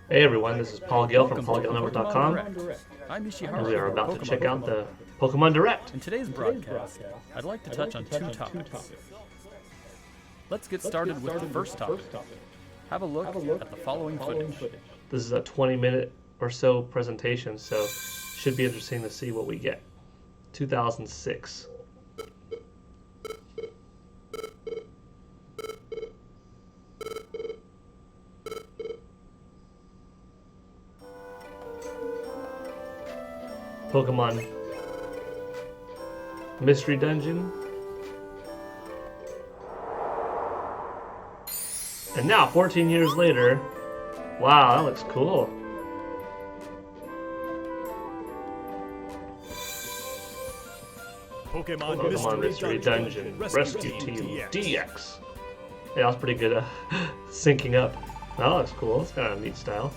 Hey everyone, this is Paul Gale from Welcome to PaulGaleNetwork.com, I'm and we are Ishihara about from to Pokemon check out Direct. the Pokemon Direct. In today's broadcast, I'd like to touch on two topics. Let's get started with the first topic. Have a look at the following footage. This is a 20-minute or so presentation, so should be interesting to see what we get. 2006. Pokemon Mystery Dungeon. And now, 14 years later, wow, that looks cool. Pokemon Mystery Dungeon Rescue Team DX. Yeah, that was pretty good syncing up. That looks cool. It's kind of a neat style.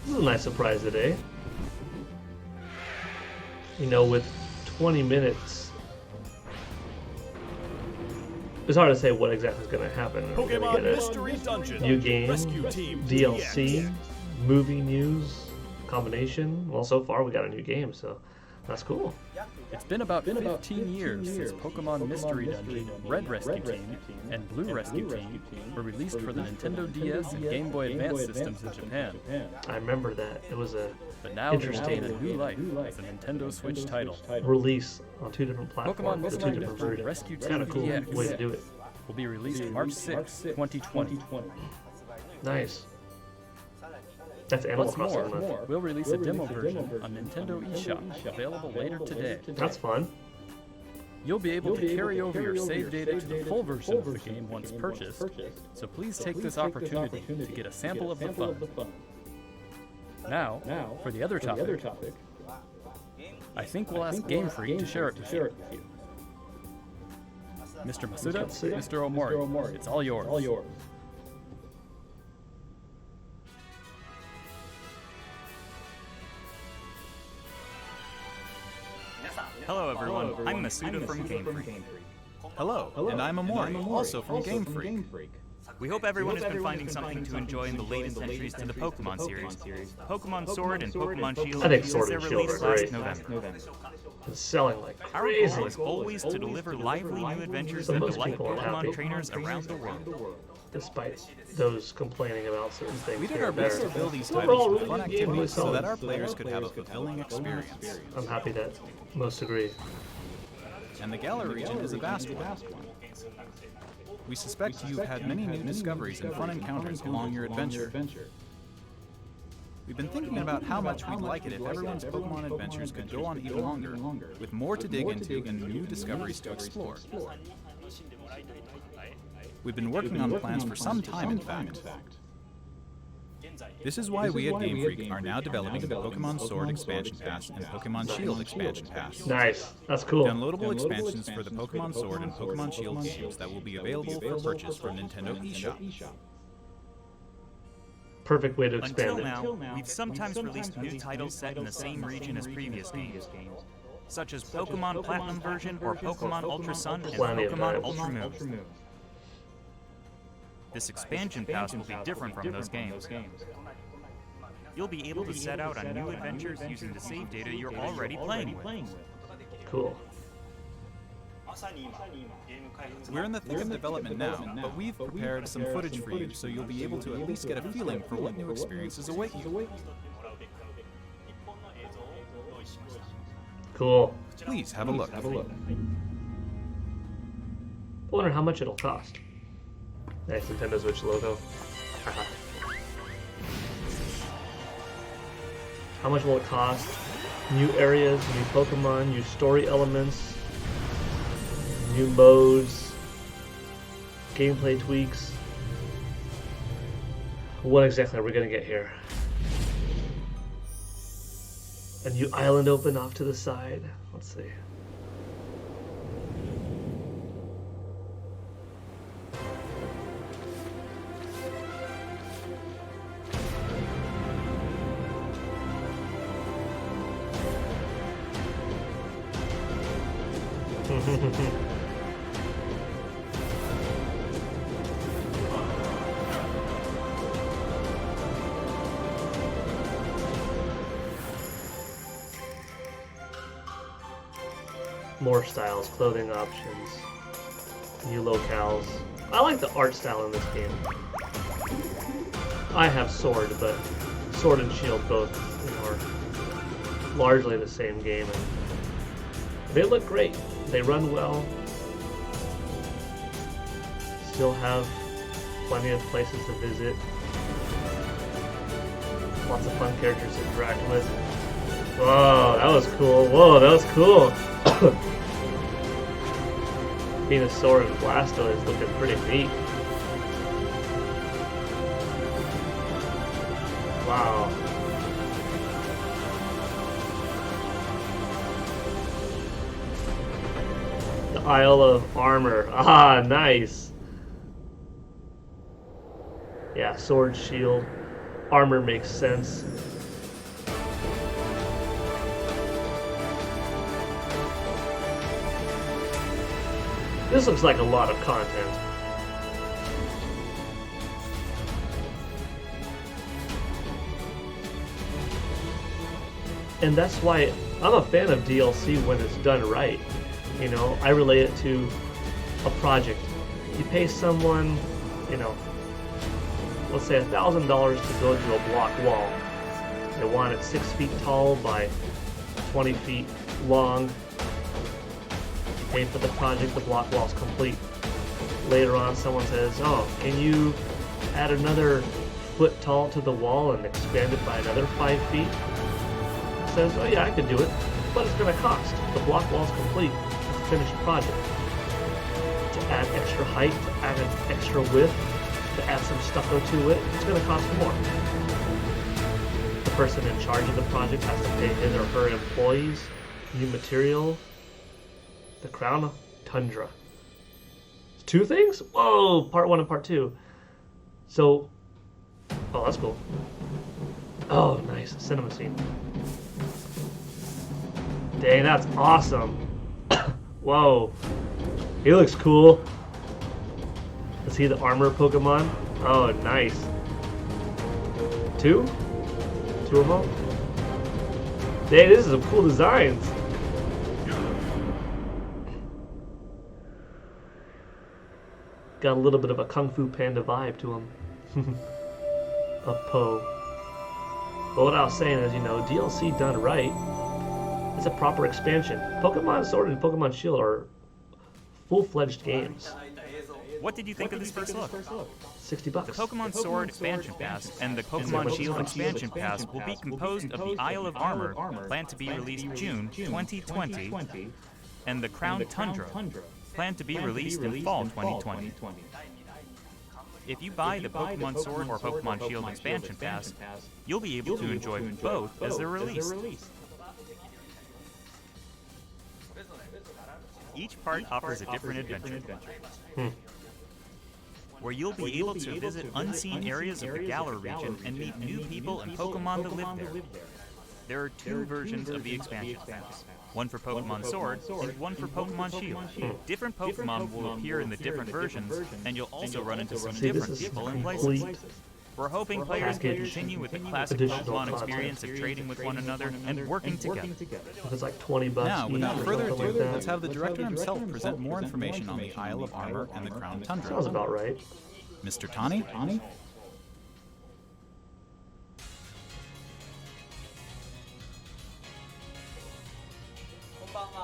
This is a nice surprise today. You know, with 20 minutes, it's hard to say what exactly is going to happen. Pokemon Mystery Dungeon New game, Rescue Team DLC, DX. movie news, combination. Well, so far we got a new game, so that's cool. It's been about 15 years since Pokemon Mystery Dungeon, Red Rescue Team, and Blue Rescue Team were released for the Nintendo DS and Game Boy Advance systems in Japan. I remember that. It was a But now they've Interesting. gained a new life as a Nintendo Switch title. release on two different platforms, Pokemon with two Mystery different Dungeon versions. Rescue It's kind of Team cool DX way to do it. will be released March 6, 2020. Nice. That's Animal What's Crossing more, month. we'll release a demo version on Nintendo eShop, available later today. That's fun. You'll be able to carry over your save data to the full version of the game once purchased, so please take this opportunity to get a sample of the fun. Now, for the other topic, I think we'll ask Game Freak to share it with you. Mr. Masuda, Mr. Omori, it's all yours. Hello everyone, I'm Masuda from Game Freak. Hello, and I'm Amori, also from Game Freak. We hope everyone has been finding something to enjoy in the latest entries to the Pokemon series, Pokemon Sword and Pokemon Shield, I think since Sword their and Shield release are last great. November. It's selling like Our crazy. goal is always to deliver lively new adventures So that most delight people are happy. Pokemon trainers around the world. Despite those complaining about certain things. We did here our and best there. to build these Overall, titles with really fun good game, really activities so solid. that our players could have a fulfilling experience. I'm happy that most agree. And the Gale region is a vast one. We suspect you've had many new discoveries and fun encounters along your adventure. We've been thinking about how much we'd like it if everyone's Pokemon adventures could go on even longer, with more to dig into and new discoveries to explore. We've been working on plans for some time, in fact. This is why we at Game Freak are now developing the Pokemon Sword Expansion Pass and Pokemon Shield Expansion Pass. Nice. That's cool. Downloadable expansions for the Pokemon Sword and Pokemon Shield games that will be available for purchase from Nintendo eShop. Perfect way to Until expand it. now, we've sometimes released new titles set in the same region as previous games, such as Pokemon Platinum version or Pokemon Ultra Sun and Plenty of Pokemon times. Ultra Moon. This expansion pass will be different from those games. You'll be able to set out on new adventures using the save data you're already playing with. Cool. We're in the thick of development now, but we've prepared some footage for you so you'll be able to at least get a feeling for what new experiences await you. Cool. Please have a look. I wonder how much it'll cost. Nice Nintendo Switch logo. Haha. How much will it cost? New areas, new Pokemon, new story elements, new modes, gameplay tweaks. What exactly are we gonna get here? A new island open off to the side. Let's see. More styles, clothing options, new locales. I like the art style in this game. I have Sword, but Sword and Shield both, you know, are largely the same game. And they look great. They run well. Still have plenty of places to visit. Lots of fun characters to interact with. Whoa, that was cool. Whoa, that was cool. Venusaur and Blastoise looking pretty neat. Wow. The Isle of Armor. Ah, nice. Yeah, sword, shield, armor makes sense. This looks like a lot of content. And that's why I'm a fan of DLC when it's done right. You know, I relate it to a project. You pay someone, you know, let's say $1,000 to go to a block wall. They want it 6 feet tall by 20 feet long. Pay for the project, the block wall's complete. Later on, someone says, oh, can you add another foot tall to the wall and expand it by another 5 feet? Says, oh yeah, I could do it, but it's going to cost. The block wall's complete. Finished project. To add extra height, to add an extra width, to add some stucco to it, it's going to cost more. The person in charge of the project has to pay his or her employees new material. The Crown Tundra. 2 things? Whoa! Part 1 and Part 2. So, oh, that's cool. Oh, nice. Cinema scene. Dang, that's awesome. Whoa. He looks cool. Is he the armor Pokemon? Oh, nice. 2? 2 of them? Dang, this is some cool designs. Got a little bit of a Kung Fu Panda vibe to him. A Poe. But what I was saying is, you know, DLC done right, it's a proper expansion. Pokemon Sword and Pokemon Shield are full-fledged games. What did you think of this first look? $60. The Pokemon Sword Expansion Pass and the Pokemon Shield Expansion Pass will be composed of the Isle of Armor, planned to be released June 2020, and the Crown Tundra, planned to be released in fall 2020. If you buy the Pokemon Sword or Pokemon Shield Expansion Pass, you'll be able to enjoy both as they're released. Each part offers a different adventure, where you'll be able to visit unseen areas of the Gale region and meet new people and Pokemon that live there. There are 2 versions of the expansion pass. One for Pokemon Sword, and one for Pokemon Shield. Different Pokemon will appear in the different versions, and you'll also run into some different people and places. We're hoping players can continue with the classic Pokemon experience of trading with one another and working together. If it's like $20 Now, without each or further something ado, like that. let's have the director himself present more information on the Isle of Armor and the Crown Tundra. Sounds about right. Mr. Tani?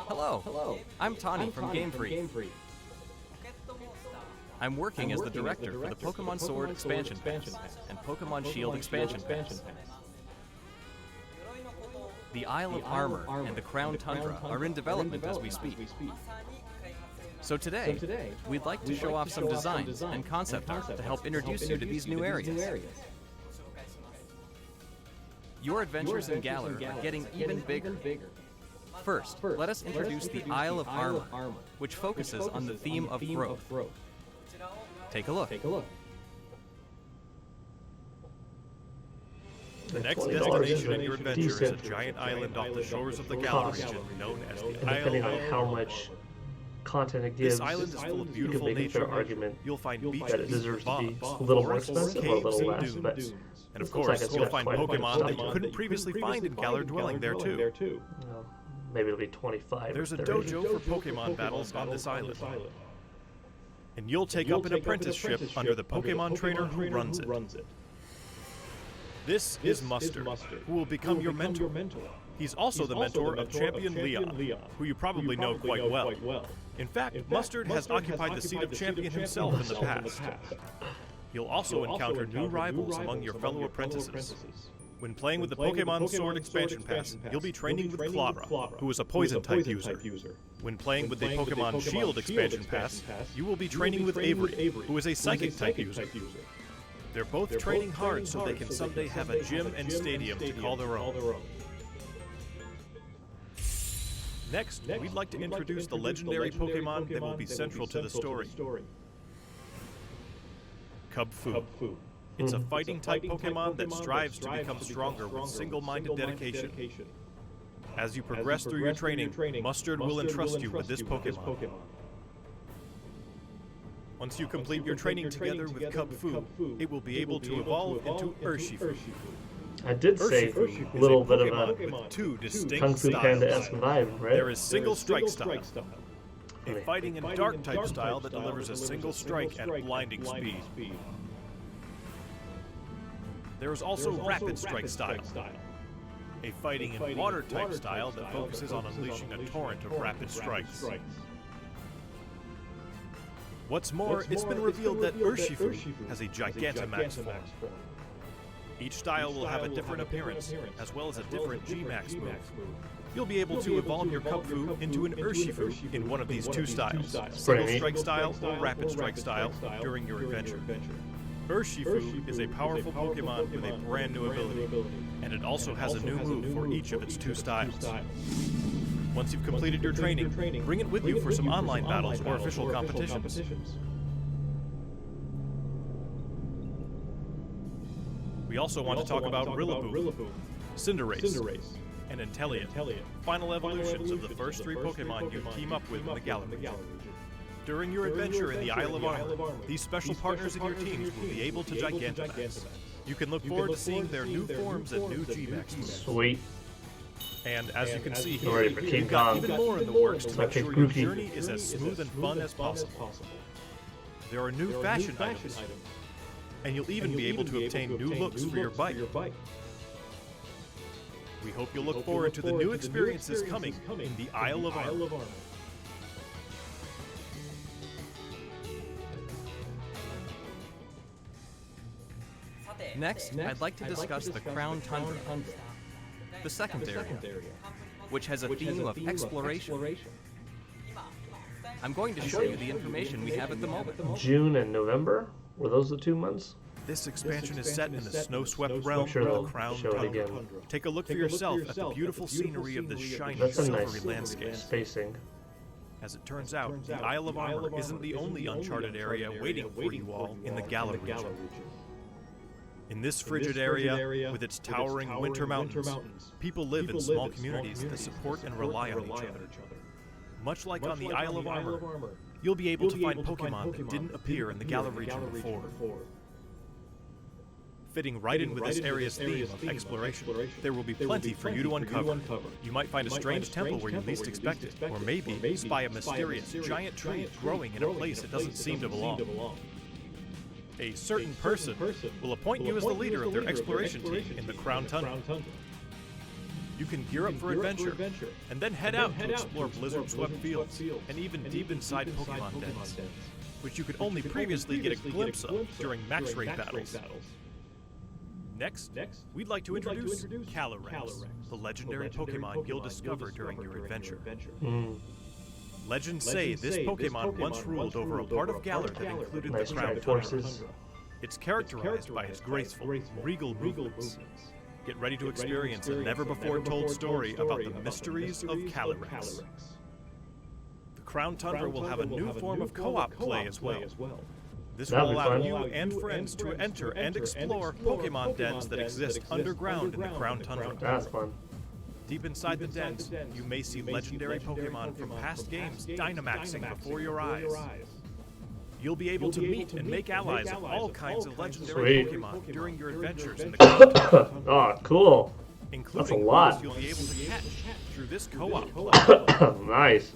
Hello, I'm Tani from Game Freak. I'm working as the director for the Pokemon Sword Expansion Pass and Pokemon Shield Expansion Pass. The Isle of Armor and the Crown Tundra are in development as we speak. So today, we'd like to show off some designs and concept art to help introduce you to these new areas. Your adventures in Galar are getting even bigger. First, let us introduce the Isle of Armor, which focuses on the theme of growth. Take a look. The next destination in your adventure is a giant island off the shores of the Galar region known as the And Isle depending on of how Armor. much content it gives, This island is full of you can beautiful make a nature. fair argument You'll find beaches, that it deserves to be bogs, a little more forests, expensive or a caves, little and less, dunes. but And of it looks like course, it's you'll got find quite a bit of Pokemon stuff that you on it. couldn't previously find in Galar dwelling there too. You know, maybe it'll be 25 There's a or 30. dojo for Pokemon battles on this island. And you'll take up an apprenticeship under the Pokemon trainer who runs it. This is Mustard, who will become your mentor. He's also the mentor of Champion Leon, who you probably know quite well. In fact, Mustard has occupied the seat of champion himself in the past. You'll also encounter new rivals among your fellow apprentices. When playing with the Pokemon Sword expansion pass, you'll be training with Clara, who is a poison-type user. When playing with the Pokemon Shield expansion pass, you will be training with Avery, who is a psychic-type user. They're both training hard so they can someday have a gym and stadium to call their own. Next, we'd like to introduce the legendary Pokemon that will be central to the story. Cubfu. It's a fighting-type Pokemon that strives to become stronger with single-minded dedication. As you progress through your training, Mustard will entrust you with this Pokemon. Once you complete your training together with Cubfu, it will be able to evolve into Urshifu. I did say Urshifu a little is a bit of Pokemon a with two distinct Kung Fu styles. Panda-esque vibe, right? There is single strike style, a fighting and dark type style that delivers a single strike at blinding speed. There is also rapid strike style, a fighting and water type style that focuses on unleashing a torrent of rapid strikes. What's more, it's been revealed that Urshifu has a Gigantamax form. Each style will have a different appearance, as well as a different G-Max move. You'll be able to evolve your Cubfu into an Urshifu in one of these two styles, single strike style or rapid strike style, during your adventure. Urshifu is a powerful Pokemon with a brand new ability, and it also has a new move for each of its two styles. Once you've completed your training, bring it with you for some online battles or official competitions. We also want to talk about Rillaboom, Cinderace, and Inteleon, final evolutions of the first three Pokemon you team up with in the Galar region. During your adventure in the Isle of Armor, these special partners in your teams will be able to Gigantamax. You can look forward to seeing their new forms and new G-Max moves. Sweet. And as you can see Ready here, for King we've got Kong. even more in the works to make Okay, sure your Grookey. journey is as smooth and fun as possible. There are new fashion items, and you'll even be able to obtain new looks for your bike. We hope you'll look forward to the new experiences coming in the Isle of Armor. Next, I'd like to discuss the Crown Tundra, the second area, which has a theme of exploration. I'm going to show you the information we have at the moment. June and November? Were those the 2 months? This expansion is set in the snow-swept realm Sure, of they'll the Crown show it Tundra. again. Take a look for yourself at the beautiful scenery of the shiny, That's a silvery nice landscape. spacing. As it turns out, the Isle of Armor isn't the only uncharted area waiting for you all in the Galar region. In this frigid area, with its towering winter mountains, people live in small communities that support and rely on each other. Much like on the Isle of Armor, you'll be able to find Pokemon that didn't appear in the Galar region before. Fitting right in with this area's theme of exploration, there will be plenty for you to uncover. You might find a strange temple where you least expect it, or maybe spy a mysterious giant tree growing in a place that doesn't seem to belong. A certain person will appoint you as the leader of their exploration team in the Crown Tundra. You can gear up for adventure, and then head out to explore blizzard-swept fields, and even deep inside Pokemon dens, which you could only previously get a glimpse of during max raid battles. Next, we'd like to introduce Calyrex, the legendary Pokemon you'll discover during your adventure. Legends say this Pokemon once ruled over a part of Galar that included Nice the Crown Triforces. Tundra. It's characterized by its graceful, regal movements. Get ready to experience a never-before-told story about the mysteries of Calyrex. The Crown Tundra will have a new form of co-op play as well. This That'll will be allow fun. you and friends to enter and explore Pokemon dens that exist underground in the Crown Tundra. That's fun. Deep inside the dens, you may see legendary Pokemon from past games Dynamaxing before your eyes. You'll be able to meet and make allies of all kinds of legendary Sweet. Pokemon during your adventures in the Crown, Oh, cool. including a lot. those you'll be able to catch through this co-op play. Nice.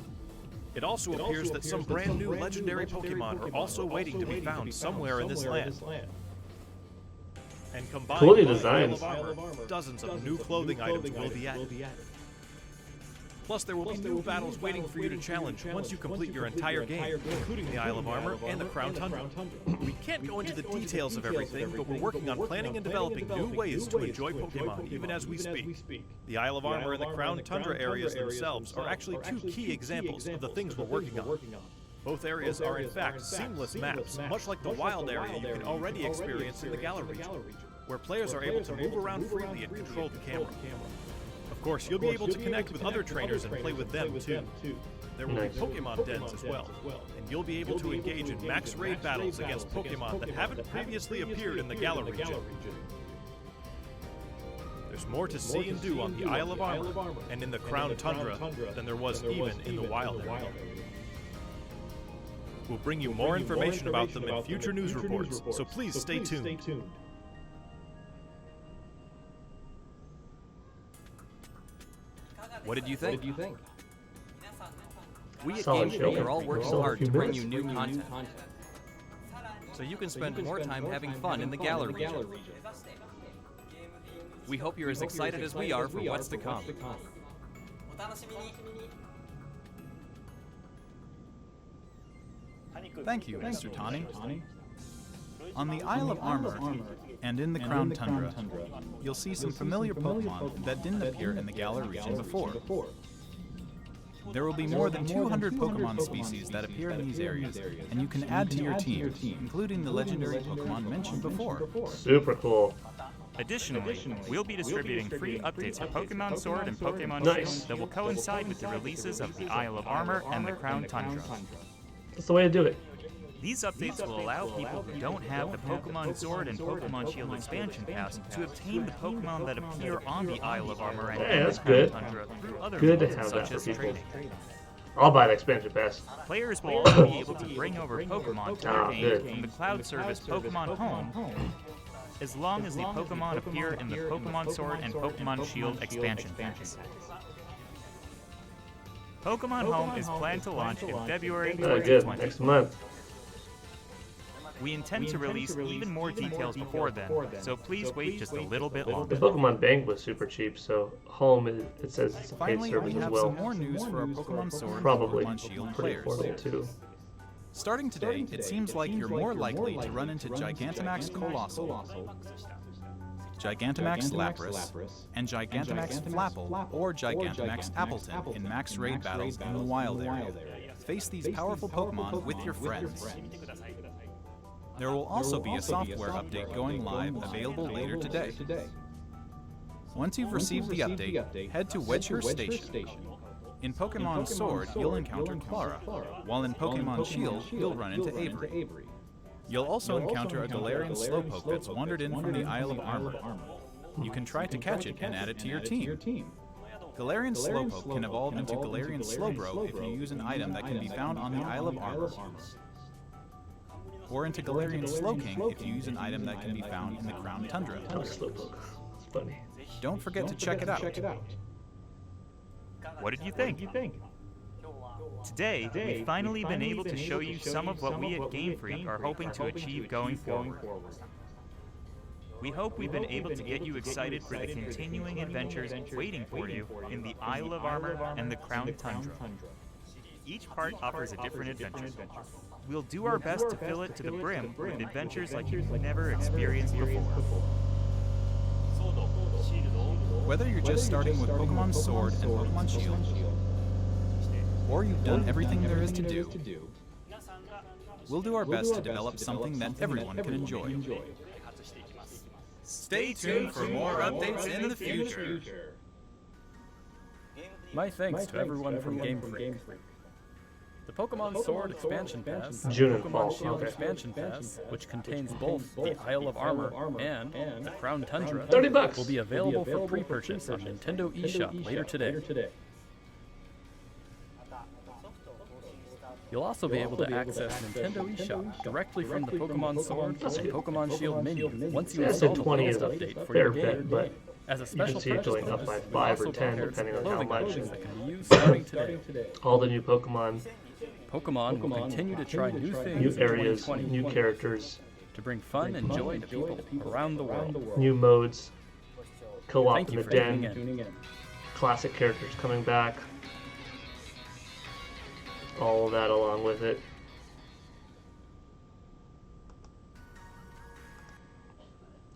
It also appears that some brand new legendary Pokemon are also waiting to be found somewhere in this land. And combined Cool with the designs. Isle of Armor, dozens of new clothing items will be added. Plus, there will be new battles waiting for you to challenge once you complete your entire game, including the Isle of Armor and the Crown Tundra. We can't go into the details of everything, but we're working on planning and developing new ways to enjoy Pokemon even as we speak. The Isle of Armor and the Crown Tundra areas themselves are actually two key examples of the things we're working on. Both areas are in fact seamless maps, much like the wild area you can already experience in the Gale region, where players are able to move around freely and control the camera. Of course, you'll be able to connect with other trainers and play with them too. There will be Pokemon dens as well, and you'll be able to engage in max raid battles against Pokemon that haven't previously appeared in the Gale region. There's more to see and do on the Isle of Armor and in the Crown Tundra than there was even in the wild area. We'll bring you more information about them in future news reports, so please stay tuned. What did you think? We at Solid Game show. Freak are all working Solid hard few to bring minutes. you new content, so you can spend more time having fun in the Gale region. We hope you're as excited as we are for what's to come. Thank you, Mr. Tani. On the Isle of Armor and in the Crown Tundra, you'll see some familiar Pokemon that didn't appear in the Gale region before. There will be more than 200 Pokemon species that appear in these areas, and you can add to your team, including the legendary Pokemon mentioned before. Super cool. Additionally, we'll be distributing free updates for Pokemon Sword and Pokemon Nice. Shield that will coincide with the releases of the Isle of Armor and the Crown Tundra. That's the way to do it. These updates will allow people who don't have the Pokemon Sword and Pokemon Shield expansion pass to obtain the Pokemon that appear on the Isle of Armor and Hey, the that's Crown good. Tundra through other Good to means, have such that as for people. trading. I'll buy the expansion pass. Players will also be able to bring over Pokemon to their Ah, game good. from the cloud service Pokemon Home, as long as the Pokemon appear in the Pokemon Sword and Pokemon Shield expansion packs. Pokemon Home is planned to launch in February Good. 2020. Next month. We intend to release even more details before then, so please wait just a little bit The longer. Pokemon Bank was super cheap, so home is, it says it's a paid Finally, service we as have well. some more news for our Pokemon Sword Probably and Pokemon Shield pretty players. affordable too. Starting today, it seems like you're more likely to run into Gigantamax Colossal, Gigantamax Lapras, and Gigantamax Flapple or Gigantamax Appleton in max raid battles in the wild area. Face these powerful Pokemon with your friends. There will also be a software update going live available later today. Once you've received the update, head to Wedgehurst Station. In Pokemon Sword, you'll encounter Clara, while in Pokemon Shield, you'll run into Avery. You'll also encounter a Galarian Slowpoke that's wandered in from the Isle of Armor. You can try to catch it and add it to your team. Galarian Slowpoke can evolve into Galarian Slowbro if you use an item that can be found on the Isle of Armor, or into Galarian Slowking if you use an item that can be found in the Crown Tundra. I like Slowpoke. It's funny. Don't forget to check it out. What did you think? Today, we've finally been able to show you some of what we at Game Freak are hoping to achieve going forward. We hope we've been able to get you excited for the continuing adventures waiting for you in the Isle of Armor and the Crown Tundra. Each part offers a different adventure. We'll do our best to fill it to the brim with adventures like you've never experienced before. Whether you're just starting with Pokemon Sword and Pokemon Shield, or you've done everything there is to do, we'll do our best to develop something that everyone can enjoy. Stay tuned for more updates in the future. My thanks to everyone from Game Freak. The Pokemon Sword Expansion Pass, June and Pokemon fall, Shield okay. Expansion Pass, which contains both the Isle of Armor and the Crown Tundra, $30 will be available for pre-purchase on Nintendo eShop later today. You'll also be able to access Nintendo eShop directly from the Pokemon Sword and Pokemon Shield menu once you Yeah, I said install the 20 latest is a update for fair your bit, game. but As a you can special see it purchase going up by bonus, we've 5 or also 10 prepared depending on some how clothing much. options that can be used starting today. All the new Pokemon, Pokemon will continue to try new things new in areas, 2020 new characters, to bring fun and joy to people around the world. new modes, co-op Thank in you the for tuning den, in. classic characters coming back, all of that along with it.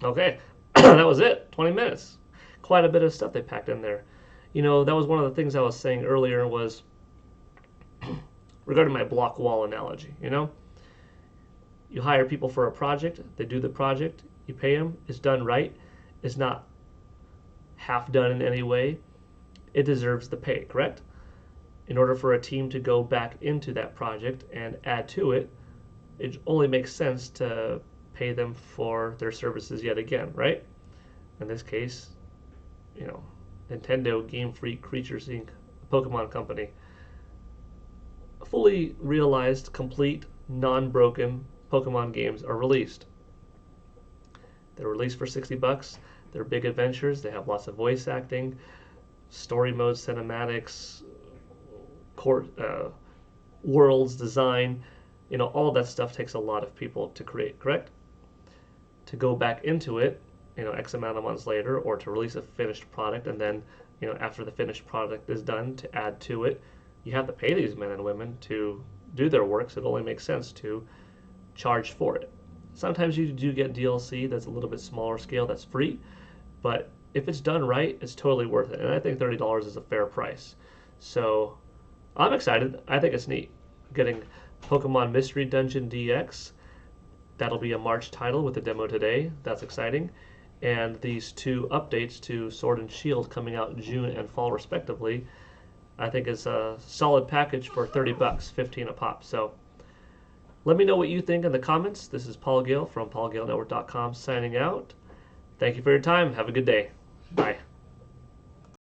Okay, that was it. 20 minutes. Quite a bit of stuff they packed in there. You know, that was one of the things I was saying earlier was regarding my block wall analogy, you know? You hire people for a project, they do the project, you pay them, it's done right, it's not half done in any way, it deserves the pay, correct? In order for a team to go back into that project and add to it, it only makes sense to pay them for their services yet again, right? In this case, you know, Nintendo, Game Freak, Creatures Inc., Pokemon Company, fully realized, complete, non-broken Pokemon games are released. They're released for $60. They're big adventures. They have lots of voice acting, story mode, cinematics, worlds, design. You know, all that stuff takes a lot of people to create, correct? To go back into it, you know, X amount of months later, or to release a finished product, and then, you know, after the finished product is done, to add to it, you have to pay these men and women to do their work, so it only makes sense to charge for it. Sometimes you do get DLC that's a little bit smaller scale that's free, but if it's done right, it's totally worth it. And I think $30 is a fair price. So I'm excited. I think it's neat. Getting Pokemon Mystery Dungeon DX. That'll be a March title with the demo today. That's exciting. And these two updates to Sword and Shield coming out in June and fall respectively, I think is a solid package for $30, 15 a pop. So let me know what you think in the comments. This is Paul Gale from PaulGaleNetwork.com signing out. Thank you for your time. Have a good day. Bye.